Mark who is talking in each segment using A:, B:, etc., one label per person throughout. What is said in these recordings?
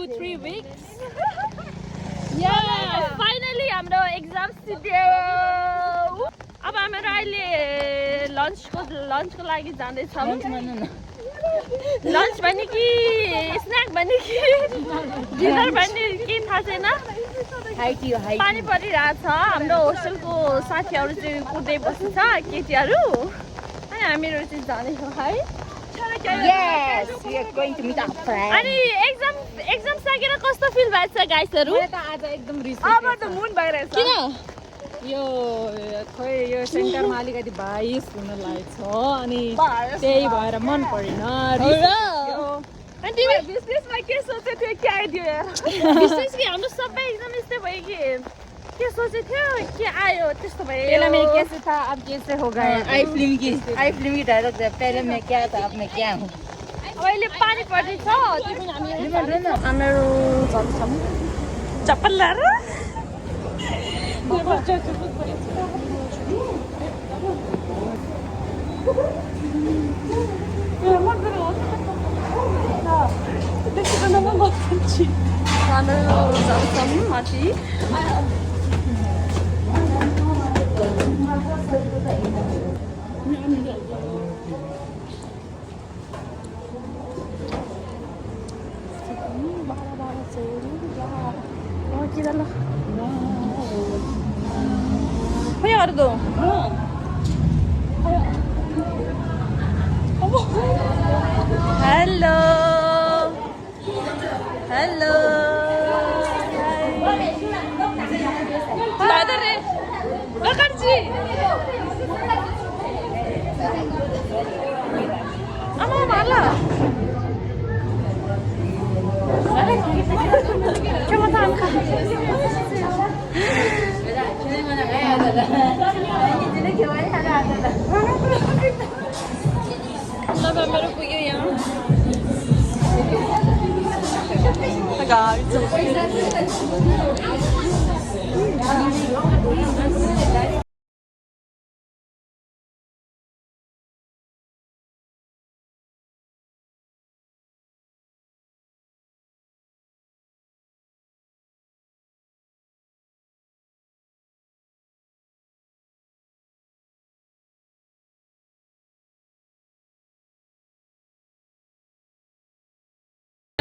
A: 2-3 weeks. Yeah, finally हाम्रो exam सिद्धियो. अब हाम्रो अहिले लन्चको लागि जाँदै छौं. लन्च भने कि स्न्याक भने कि डिनर भने के थाहा छैन. पानी परिरहेछ. हाम्रो होस्टेलको साथीहरु चाहिँ कुद्दै बस्छ केटीहरु. अनि हामीहरु चाहिँ जाँदैछौं है.
B: Yes, we are going to meet our friends.
A: अनि एक्जाम सकेर कस्तो फिल भएछ गाइसहरु?
B: मलाई त आज एकदम रिस उठ्यो.
C: अब त मुन भइरहेछ.
A: किन?
B: यो खोइ यो सेन्टरमा अलिकति बाइस हुन लागेछ अनि त्यही भएर मन परेन.
A: अनि तिमी
C: बिजनेसमा के सोचेको थियो के आइदियो यार.
A: विशेष कि हाम्रो सबै एक्जाम यस्तै भयो कि के सोचेको थियो के आयो त्यस्तो भयो.
B: पहले मैं कैसे था अब कैसे हो गया. आई फिल्म की डायलॉग है. पहले मैं क्या था अब मैं क्या हूँ.
A: अहिले पानी पर्दैछ. त्यो पनि हामीहरु जान्छौँ. चप्पल लाएर हामीहरु जान्छौँ माथि. Kaya ano to? Hello. Hello. Hi. Dre. Kakarji. Ama mala. Coba tangka. Laba meron po yan. Nag-aarit sa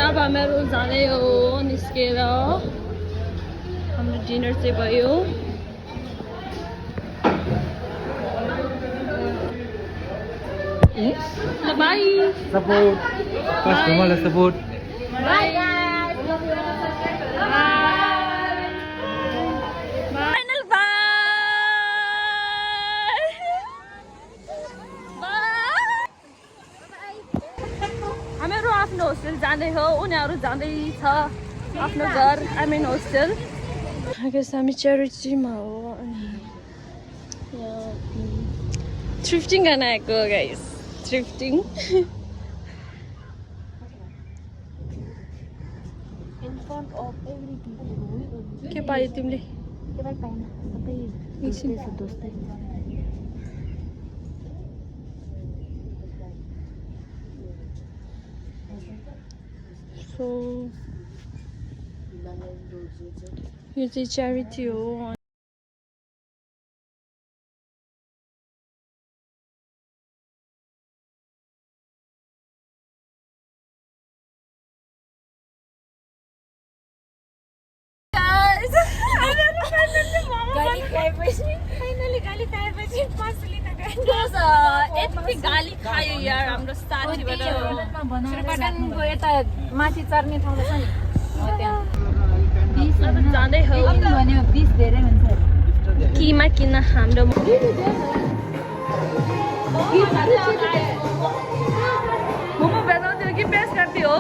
A: अब हामीहरु जाँदै हो निस्केर. हाम्रो डिनर चाहिँ भयो. ल bye.
D: Support. Customer support.
A: Bye guys. Final हामीहरु आफ्नो होस्टेल जाँदै हो. उनीहरु जाँदै छ आफ्नो घर. हामी होस्टेल गाइस हामी च्यारिटीमा हो. अनि थ्रिफ्टिङ गर्न आएको guys. थ्रिफ्टिङ
C: In front of every people.
A: के पायो तिमीले?
C: के भाइ पाइन सबै दोस्तै.
A: सो यो चाहिँ च्यारिटी हो.
C: गाली खाएपछि पसली न गयो.
A: यति गाली खायो यार हाम्रो साथीबाट.
B: सुरपाटनको यता माथि चर्ने ठाउँ छ नि
A: अब जाँदै हो.
B: भन्यो 20 धेरै हुन्छ.
A: किमा किन हाम्रो
C: मोमो बनाउँथ्यो कि पेस्ट गर्थ्यो हो.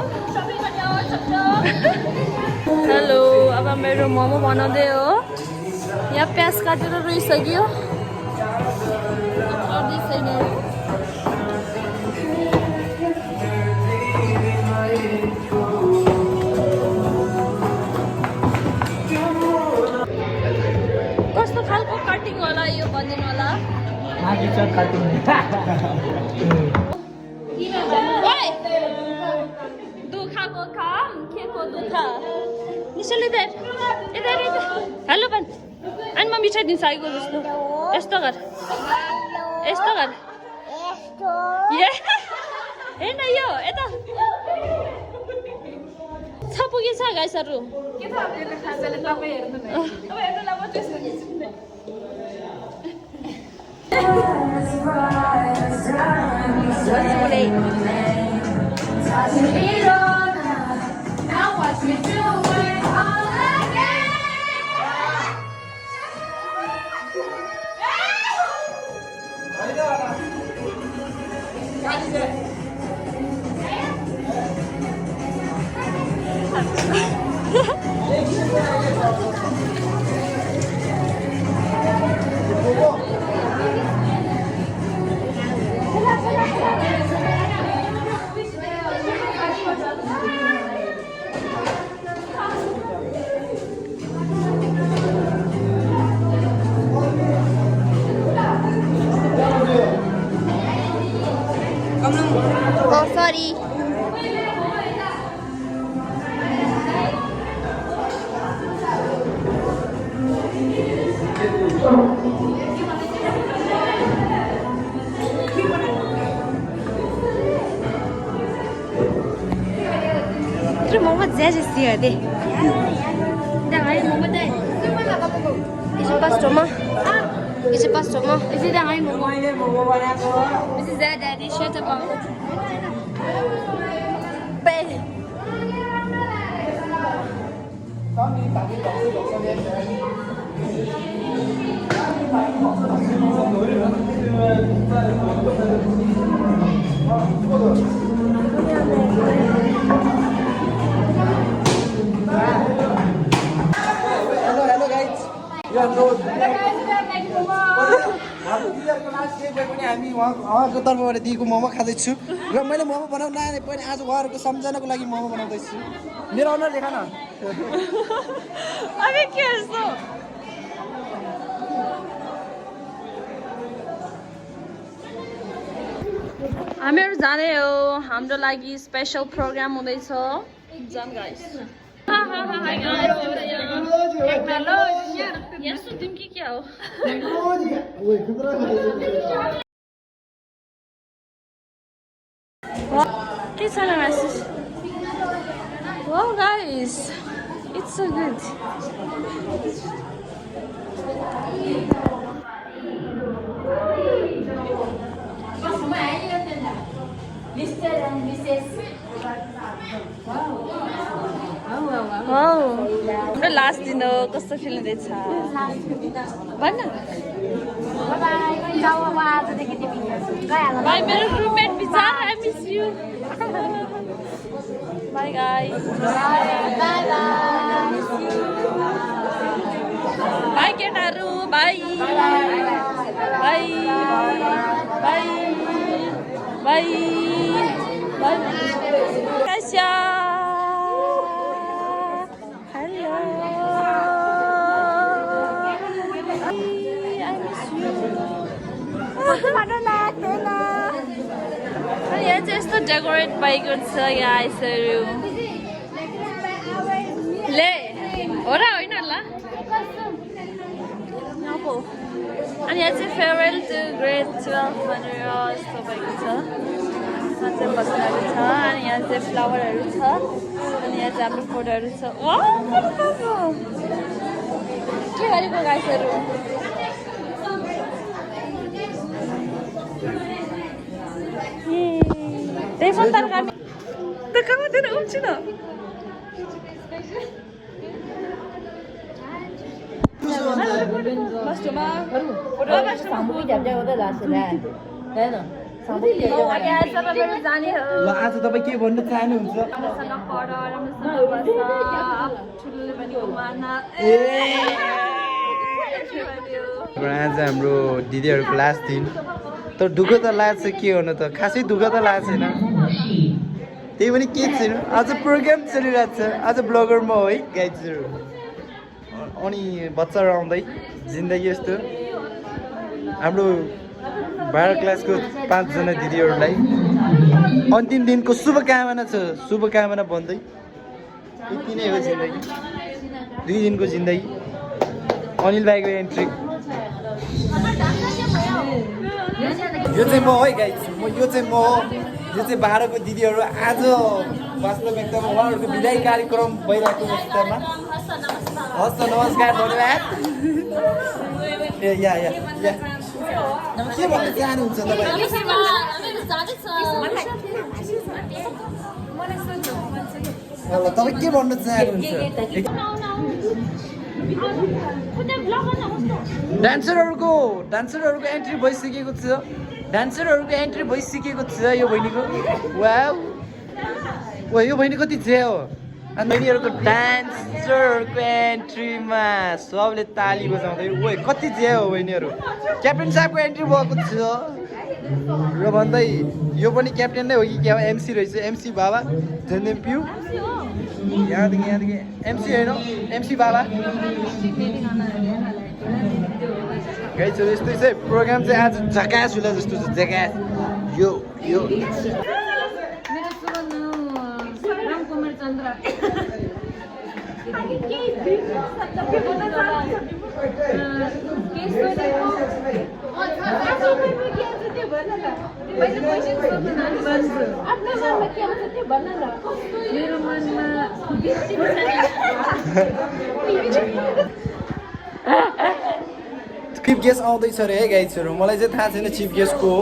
A: हेलो. अब मेरो मोमो बनाउँदै हो. यहाँ प्याज काटेर रोइसक्यो. कस्तो खालको कटिङ होला यो भनिदिनु होला. दुखाको काम के को दुःख निशल इधर इधर इधर हेलो भन् अनि म मिठाई दिन्छु आइगो जस्तो यस्तो गर यस्तो गर हेर्न यो यता छ पुगेछ गाइसहरू
B: के थाहा त्यसले खाजाले तपाईँ हेर्नु न तपाईँ हेर्नु ल म त्यसमा Now watch me do it all again.
E: Oh, sorry. Terus mama jadi sih ada. Dah ayo mama dah. Isi pas rumah. Isi pas rumah. Isi dah ayo mama. This is that daddy. Shut up. Baby.
F: Hello guys. You are good. हामी उहाँको तर्फबाट दिएको मोमो खाँदैछु र मैले मोमो बनाउन आएँ पनि आज उहाँहरूको सम्झनाको लागि मोमो बनाउँदैछु मेरो अनुहार देखा न
A: अबे के यस्तो हामीहरू जाने हो हाम्रो लागि स्पेशल प्रोग्राम हुँदैछ जान गाइस यस्तो तिमी के क्या हो के छ न message Wow guys, it's so good. Wow. हाम्रो लास्ट दिन हो कस्तो फिल हुँदैछ भन्न बाई मेरो रुममेट बिचार I miss you bye guys bye केटाहरू bye bye bye bye bye कैसा अनि यहाँ चाहिँ यस्तो डेकोरेट भएको छ गाइसहरू ले हो र होइन ल अनि यहाँ चाहिँ फेयरवेल टु ग्रेड 12 भनेर यस्तो भएको छ मान्छे बस्नेहरू छ अनि यहाँ चाहिँ फ्लावरहरू छ अनि यहाँ चाहिँ हाम्रो फोटोहरू छ के गरेको गाइसहरू त्यही तरकारी त कहाँ दिन उम्छु न बस्टोमा जाने हो
F: ल आज तपाईँ के भन्न चाहनुहुन्छ आज हाम्रो दिदीहरूको लास्ट दिन तर दुःख त लाग्छ के गर्नु त खासै दुःख त लागेको छैन त्यही पनि के छैन आज प्रोग्राम चलिरहेको छ आज ब्लगरमा हो है गाइजहरू अनि बच्चाहरू आउँदै जिन्दगी यस्तो हाम्रो 12 क्लासको 5 जना दिदीहरूलाई अन्तिम दिनको शुभकामना छ शुभकामना भन्दै यति नै हो जिन्दगी 2 दिनको जिन्दगी अनिल भाइको एन्ट्री यो चाहिँ म है गाइस यो चाहिँ म हो यो चाहिँ 12 को दिदीहरू आज वास्तव एकदम उहाँहरूको विदाई कार्यक्रम भइरहेको अवस्थामा हस् नमस्कार धन्यवाद ए या के भन्न चाहनुहुन्छ तपाईँ तपाईँ के भन्न चाहनुहुन्छ डान्सरहरूको एन्ट्री भइसकेको छ यो बहिनीको वाउ ओ यो बहिनी कति छ हो अनि बहिनीहरूको डान्सरहरूको एन्ट्रीमा सबले ताली बजाउँदै ओ कति छ हो बहिनीहरू क्याप्टेन साहबको एन्ट्री भएको छ र भन्दै यो पनि क्याप्टेन नै हो कि क्या एमसी रहेछ एमसी बाबा झन्डै पिउ यहाँदेखि एमसी होइन एमसी बाबा गाइस यस्तै चाहिँ प्रोग्राम चाहिँ आज झकास होला जस्तो छ झकास यो
B: मेरो शुभ नाम रामकुमार चन्द्र मेरो मनमा
F: चिफ गेस्ट आउँदैछ अरे है गाइजहरू मलाई चाहिँ थाहा छैन चिफ गेस्टको हो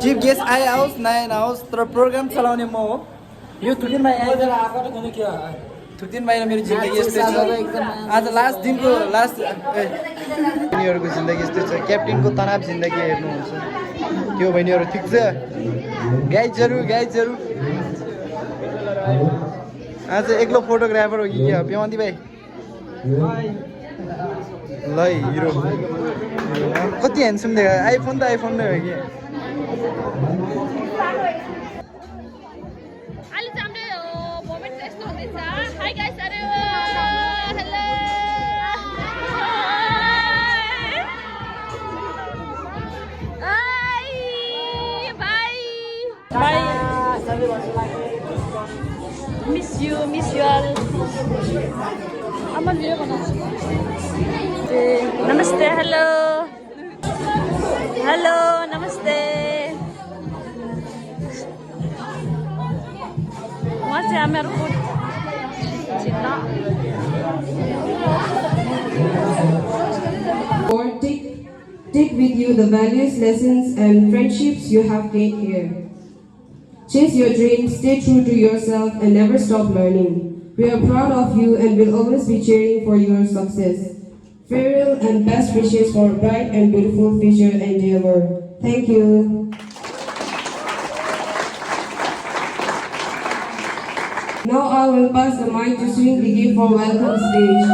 F: चिफ गेस्ट आओस् नआए नआओस् तर प्रोग्राम चलाउने म हो यो थुकिन भाइ थुकिन भाइ र मेरो जिन्दगी यस्तै छ आज लास्ट दिनको यिनीहरूको जिन्दगी यस्तै छ क्याप्टेनको तनाव जिन्दगी हेर्नुहुन्छ त्यो बहिनीहरू ठिक छ गाइजहरू आज एक्लो फोटोग्राफर हो कि क्या पेमन्ती भाइ ल हिरो कति ह्यान्डसम देखा आइफोन नै हो कि
A: अहिले चाहिँ हाम्रो मोमेन्ट यस्तो हुँदैछ हाई गाइस अरे hello hi bye miss you all Aman video बनाउँछु नमस्ते हेलो नमस्ते वहाँ चाहिँ हामीहरूको
G: Or take with you the values, lessons, and friendships you have gained here. Chase your dreams, stay true to yourself, and never stop learning. We are proud of you and will always be cheering for your success. Farewell and best wishes for a bright and beautiful future endeavor. Thank you. Now I will pass the mic to Swing Digi for welcome stage.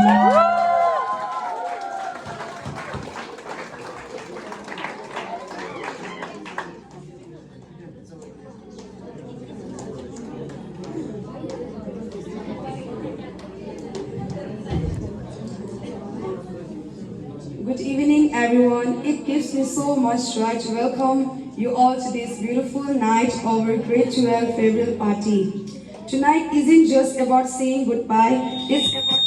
G: Good evening, everyone. It gives me so much joy to welcome you all to this beautiful night of our grade 12 farewell party. Tonight isn't just about saying goodbye, it's about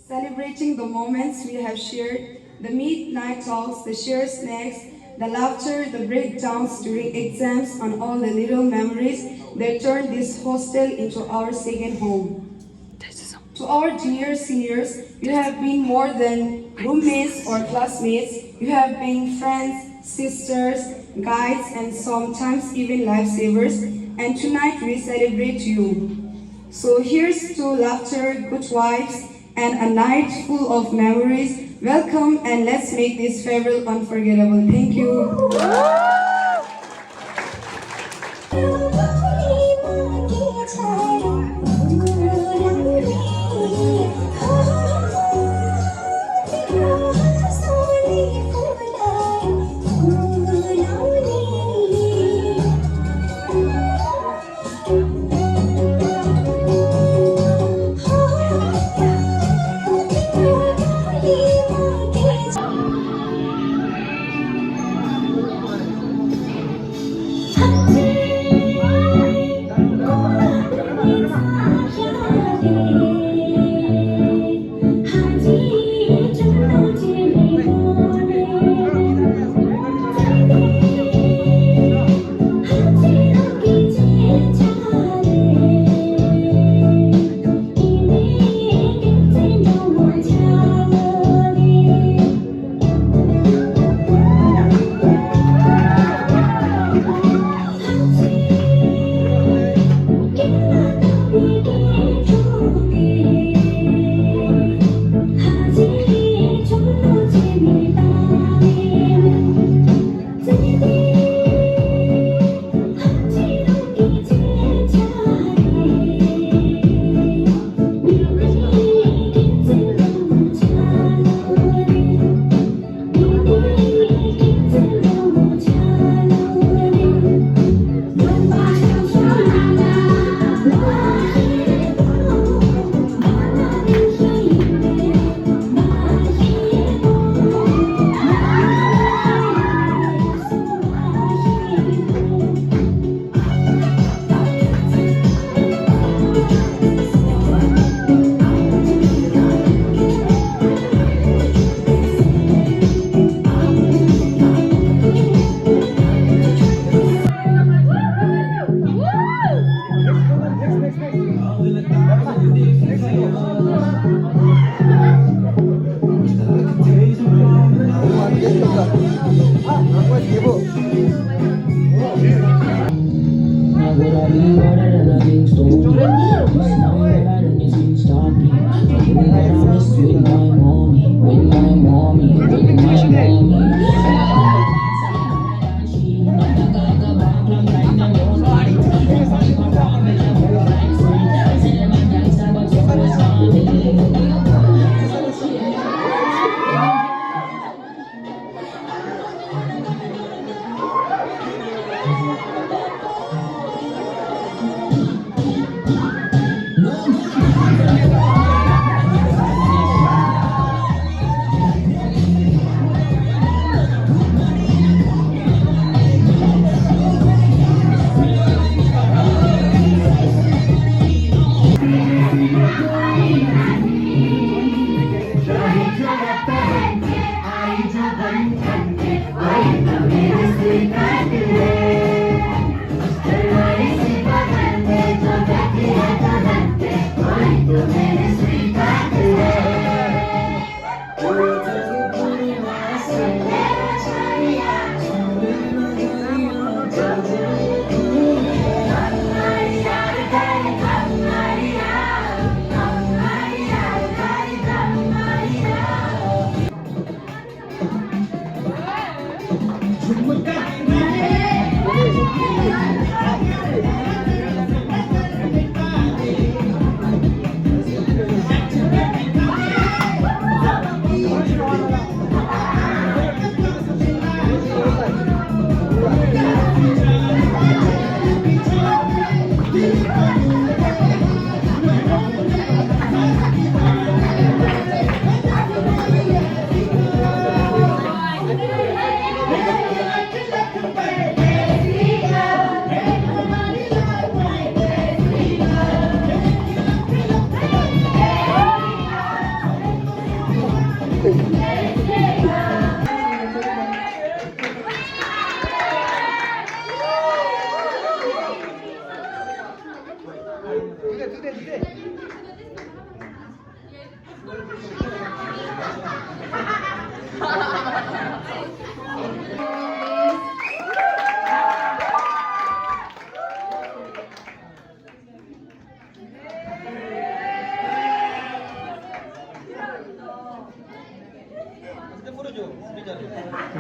G: celebrating the moments we have shared, the midnight talks, the shared snacks, the laughter, the breakdowns during exams, and all the little memories that turned this hostel into our second home. To our dear seniors, you have been more than roommates or classmates. You have been friends, sisters, guides, and sometimes even lifesavers. And tonight we celebrate you. So here's to laughter, good vibes, and a night full of memories. Welcome, and let's make this farewell unforgettable. Thank you.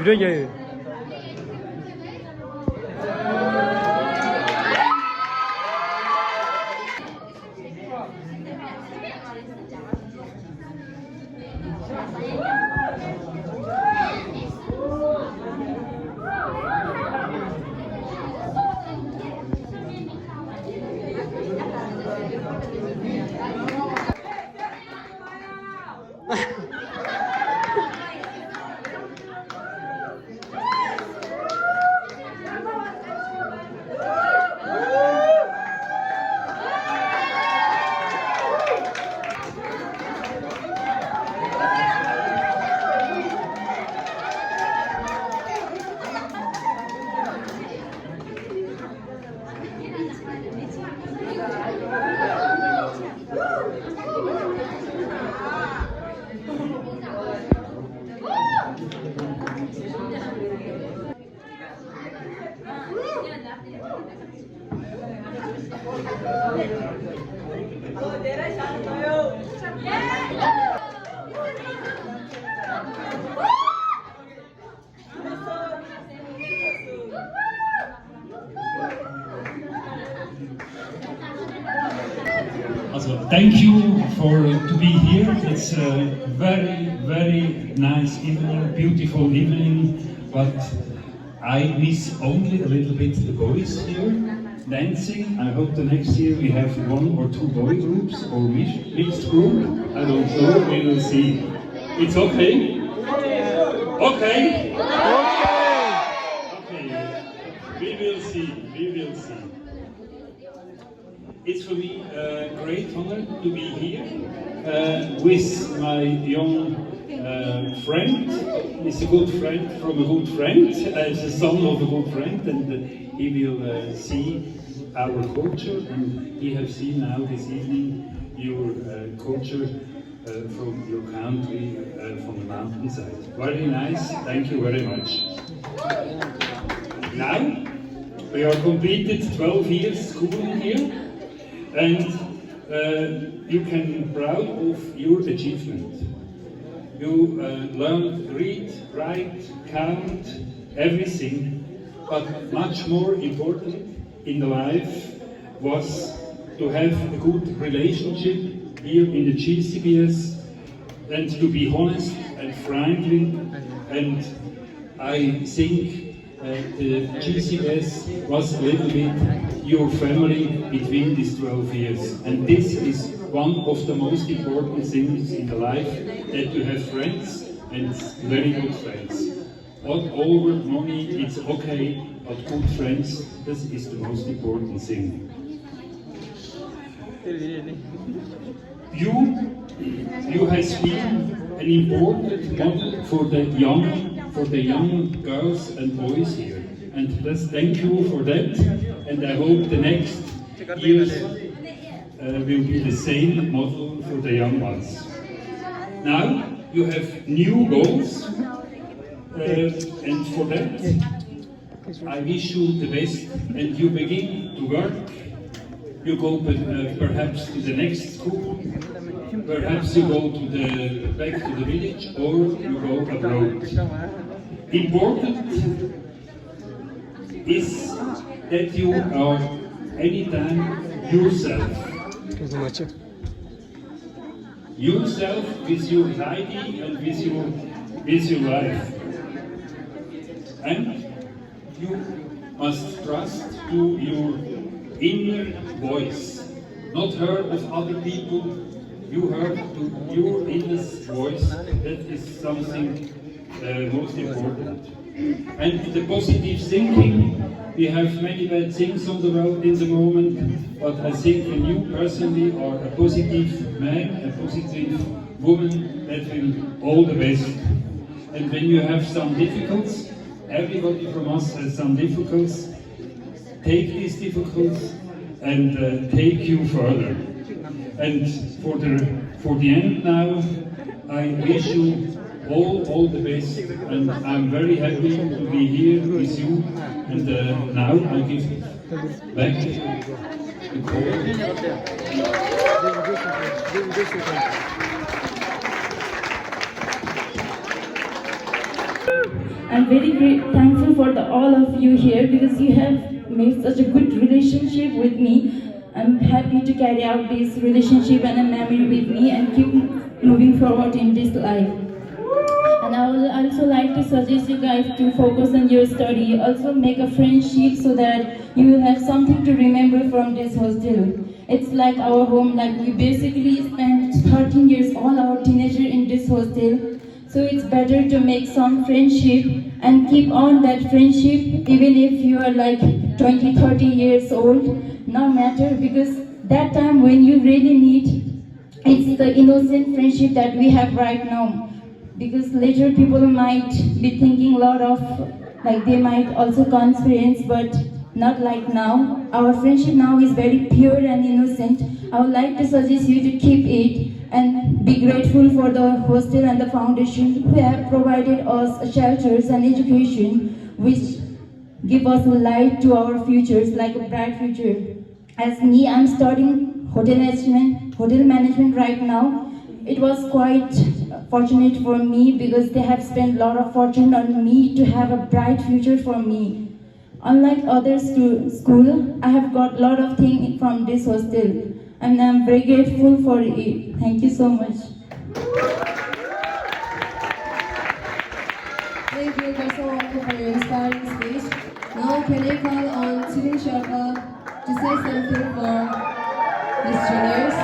D: video
H: Also, thank you for to be here. It's a very nice evening, beautiful evening, but I miss only a little bit the boys here dancing. I hope the next year we have 1 or 2 boy groups or mixed group. I don't know, we will see. It's okay? Okay? Okay. We will see, we will see. It's for me a great honor to be here with my young friend. He's a good friend from a good friend, as a son of a good friend, and he will see our culture, and he has seen now this evening your culture from your country, from the mountainside. Very nice, thank you very much. Now, We are completed 12 years schooling here, and you can be proud of your achievement. You learned read, write, count, everything, but much more important in the life was to have a good relationship here in the GCBS and to be honest and friendly, and I think the GCBS was a little bit your family between these 12 years, and this is one of the most important things in the life, that you have friends and very good friends. Not over money, it's okay, but good friends, this is the most important thing. You has been an important model for the young girls and boys here, and let's thank you for that. And I hope the next years will be the same model for the young ones. Now you have new goals, and for that I wish you the best. And you begin to work. You go perhaps to the next school, perhaps you go back to the village, or you go abroad. Important is that you are anytime yourself. Yourself with your ID and with your life. And you must trust to your inner voice, not heard of other people. You heard to your inner voice. That is something most important. And the positive thinking. We have many bad things on the road in the moment, but I think when you personally are a positive man, a positive woman, that will all the best. And when you have some difficulties, everybody from us has some difficulties. Take these difficulties and take you further. And for the end now, I wish you all the best, and I'm very happy to be here with you. And now I give back the call.
I: I'm very thankful for all of you here, because you have made such a good relationship with me. I'm happy to carry out this relationship and a memory with me and keep moving forward in this life. And I would also like to suggest you guys to focus on your study. Also make a friendship so that you will have something to remember from this hostel. It's like our home, like we basically spent 13 years, all our teenagers in this hostel. So it's better to make some friendship and keep on that friendship even if you are like 20, 30 years old, no matter, because that time when you really need, it's the innocent friendship that we have right now. Because later people might be thinking a lot of, like they might also conspiracy, but not like now. Our friendship now is very pure and innocent. I would like to suggest you to keep it and be grateful for the hostel and the foundation who have provided us shelters and education which give us light to our futures, like a bright future. As me, I'm studying hotel management right now. It was quite fortunate for me because they have spent a lot of fortune on me to have a bright future for me. Unlike others to school, I have got a lot of things from this hostel, and I'm very grateful for it. Thank you so much.
E: Thank you, Dr. Walker, for your inspiring speech. Now can I call on Sirin Sherpa to say something for his juniors?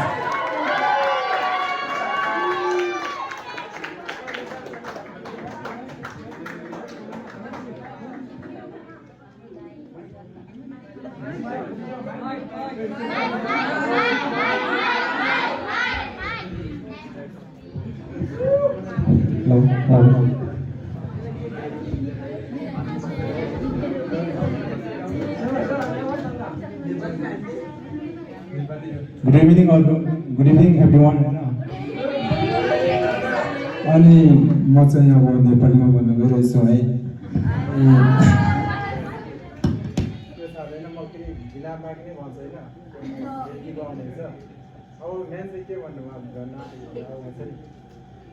D: Hello. Good evening everyone. अनि म चाहिँ अब नेपालीमा भन्नु गइरहेछु है। भनेन म केही ढिला माग्ने भन्छ होइन के गर्ने छ अब मेन चाहिँ के भन्नु अब गर्न हुन्छ नि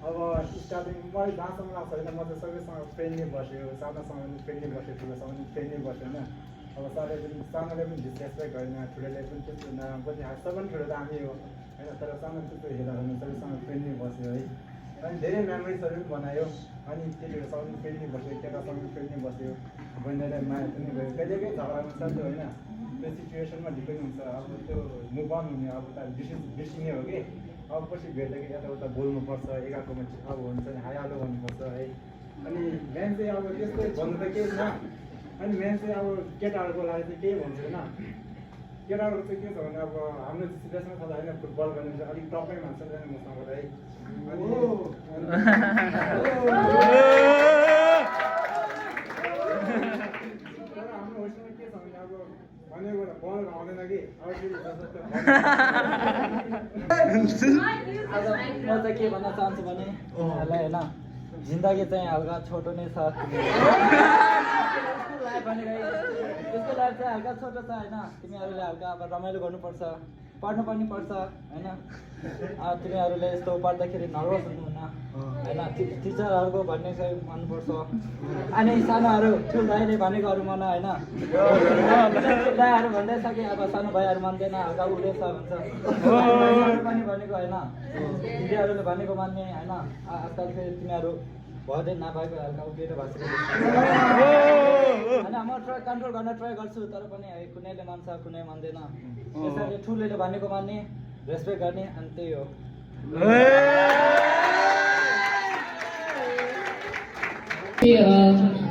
D: अब स्टार्टिङ मलाई जहाँसम्म लाग्छ होइन म चाहिँ सबैसँग फ्रेन्डली बस्यो सानोसँग पनि फ्रेन्डली बस्यो ठुलोसँग पनि फ्रेन्डली बस्यो होइन अब साह्रै पनि सानोले पनि डिसरेस्पेक्ट गरेन ठुलोले पनि त्यस्तो नराम्रो पनि सबभन्दा ठुलो त हामी हो होइन तर सानो त्यस्तो हेर्दा भने सबैसँग फ्रेन्डली बस्यो है अनि धेरै मेमोरिजहरू पनि बनायो अनि केटीहरूसँग पनि फ्रेन्डली बस्यो केटासँग पनि फ्रेन्डली बस्यो बहिनीलाई माया पनि गयो कहिले कहिले झगडा हुन्छ त्यो होइन त्यो सिचुएसनमा डिपेन्ड हुन्छ अब त्यो मुभ अन हुने अब त बिर्सिने हो कि अब पछि भेट्दाखेरि यताउता बोल्नुपर्छ एकाकोमा अब हुन्छ नि हाइहालो भन्नुपर्छ है अनि मेन चाहिँ अब त्यस्तै भन्नु त केही छैन अनि मेन चाहिँ अब केटाहरूको लागि चाहिँ केही भन्छु होइन केटाहरूको चाहिँ के छ भने अब हाम्रो सिचुएसनमा छ होइन फुटबल गर्ने चाहिँ अलिक टपै मान्छ नि मसँग है तर हाम्रो होस्टेलमा के छ भने अब भनेको बल आउँदैन कि अब
J: आज म चाहिँ के भन्न चाहन्छु भने उनीहरूलाई होइन जिन्दगी चाहिँ हल्का छोटो नै छ त्यसको लागि चाहिँ हल्का छोटो छ होइन तिमीहरूले हल्का अब रमाइलो गर्नुपर्छ पढ्नु पनि पर्छ होइन तिमीहरूले यस्तो पढ्दाखेरि नर्भस हुनुहुन्न होइन टिचरहरूको भन्ने चाहिँ मान्नुपर्छ अनि सानोहरू ठुल्दाइले भनेकोहरू मन होइन ठुल्दाहरू भन्दैछ कि अब सानो भाइहरू मान्दैन हल्का उडेछ भन्छ पनि भनेको होइन दिदीहरूले भनेको मान्ने होइन आजकल फेरि तिमीहरू भदै नभएको हल्का उभिएर भएको होइन म कन्ट्रोल गर्न ट्राई गर्छु तर पनि कुनैले मान्छ कुनै मान्दैन त्यसैले ठुलोले भनेको मान्ने रेस्पेक्ट गर्ने अनि त्यही हो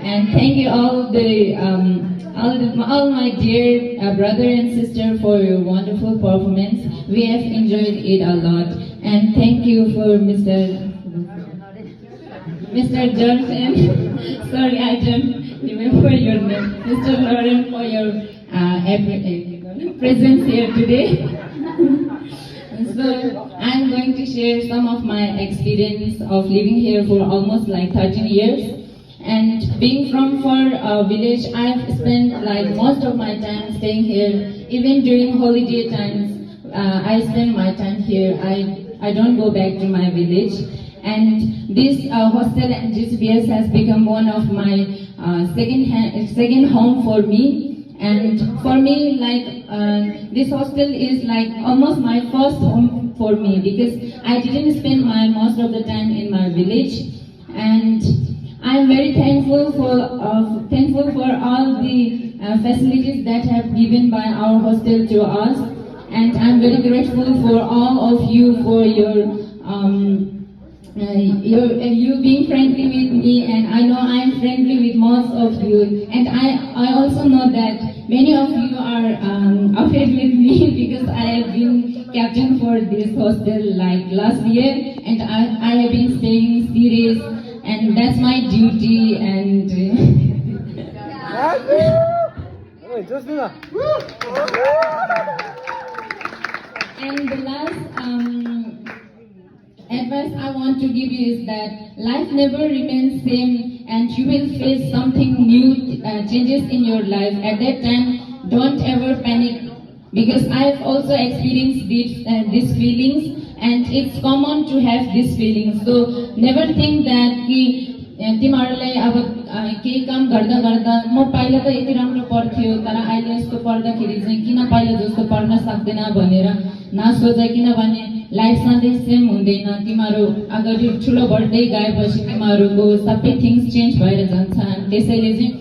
I: And thank you all my dear brother and sister for your wonderful performance. We have enjoyed it a lot, and thank you for Mr. Johnson. Sorry, I don't remember your name. Mr. Lauren, for your presence here today. So I'm going to share some of my experience of living here for almost like 13 years. And being from a village, I've spent like most of my time staying here. Even during holiday times, I spend my time here. I don't go back to my village. And this hostel and GCBS has become one of my second home for me. And for me, like this hostel is like almost my first home for me because I didn't spend most of the time in my village. And I'm very thankful for all the facilities that have given by our hostel to us. And I'm very grateful for all of you for your you being friendly with me, and I know I am friendly with most of you, and I also know that many of you are afraid with me because I have been captain for this hostel like last year, and I have been staying serious, and that's my duty. And and the last advice I want to give you is that life never remains same, and you will face something new, changes in your life. At that time, don't ever panic, because I've also experienced these feelings, and it's common to have these feelings. So never think that तिमीहरूलाई अब केही काम गर्दा गर्दा म पहिला त यति राम्रो पढ्थ्यो तर अहिले यस्तो पढ्दाखेरि चाहिँ किन पहिला जस्तो पढ्न सक्दैन भनेर नसोच, किनभने लाइफ सधैँ सेम हुँदैन। तिमीहरू अगाडि ठुलो बढ्दै गएपछि तिमीहरूको सबै थिङ्स चेन्ज भएर जान्छ। त्यसैले चाहिँ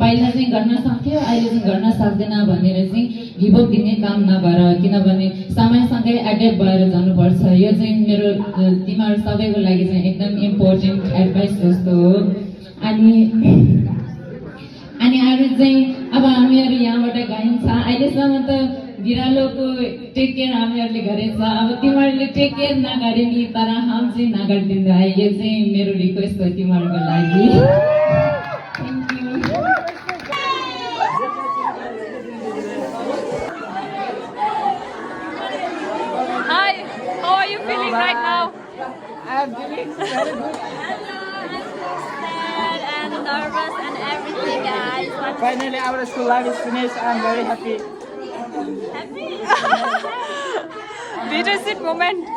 I: पहिला चाहिँ गर्न सक्थ्यो अहिले चाहिँ गर्न सक्दैन भनेर चाहिँ गिभअप दिने काम नगर, किनभने समयसँगै एडेप्ट भएर जानुपर्छ। यो चाहिँ मेरो तिमीहरू सबैको लागि चाहिँ एकदम इम्पोर्टेन्ट एडभाइस जस्तो हो। अनि अरू चाहिँ अब हामीहरू यहाँबाट गइन्छ, अहिलेसम्म त बिरालोको टेक केयर हामीहरूले गरेछ, अब तिमीहरूले टेक केयर नगरे नि तर हम चाहिँ नगरिदिँदा। यो चाहिँ मेरो रिक्वेस्ट हो तिमीहरूको लागि। Thank you.
A: Hi, how are you feeling right now?
B: I'm feeling very good.
A: Sad and nervous and everything, guys.
J: finally our school life is finished. I'm very happy.
B: Bittersweet moment.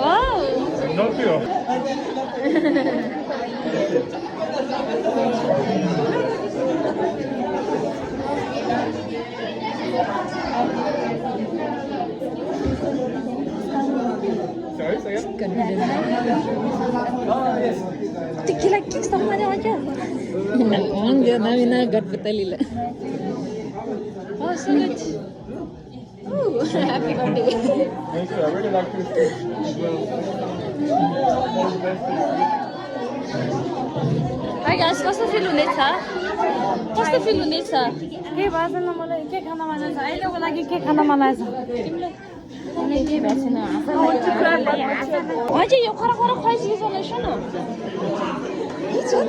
A: Wow.
D: No pure. Sorry, say again?
A: Tequila kicks sama dia aja.
B: Orang dia namanya Gatpatali.
A: Oh, so good. Ooh, happy birthday.
D: Thank you. I really like this.
A: Hi guys, कस्तो fill हुँदैछ? कस्तो fill हुँदैछ?
C: के भएन मलाई के खान मन छ अहिलेको लागि के खान मन लाग्छ
A: मलाई के भएन अझै यो खरा खरा खुवाइसकेछ सुन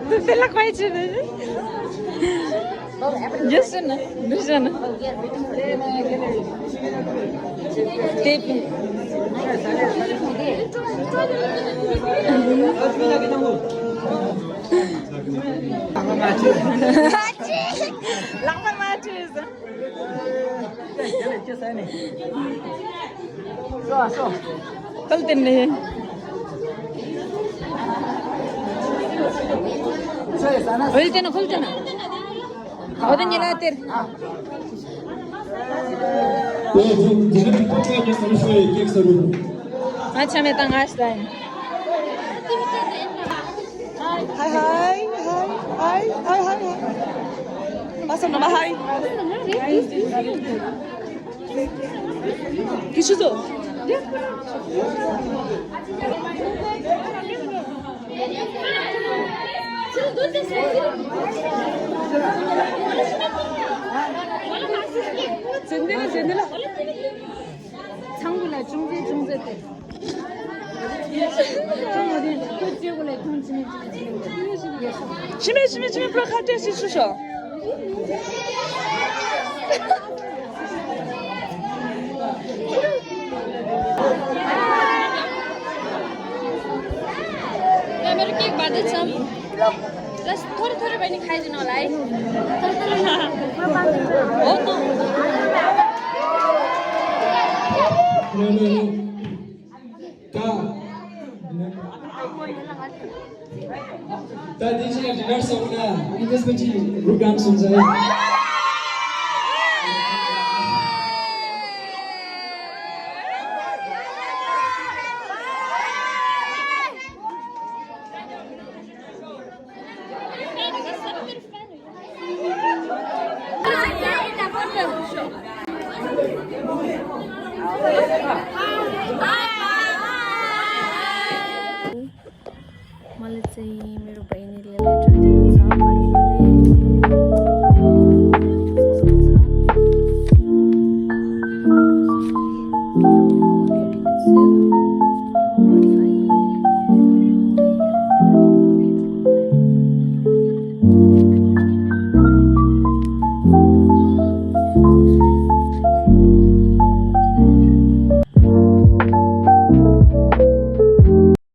B: Tu pela coisa, né? Just na, just na. Tape. Lama matches. Kaltin nahi. खुलते ना उधर नहीं लाते अच्छा मैं तंग आस्ता है हाय पासो ना हाय किसु तो 젠들아 창구나 중재 때 심해 프로카테 시수셔 या मेरो केक बाँड्दैछ बस थोरै पनि खाइदिनु होला है हो त
J: त्यसपछि प्रोग्राम सुन्छ है
A: मलाई चाहिँ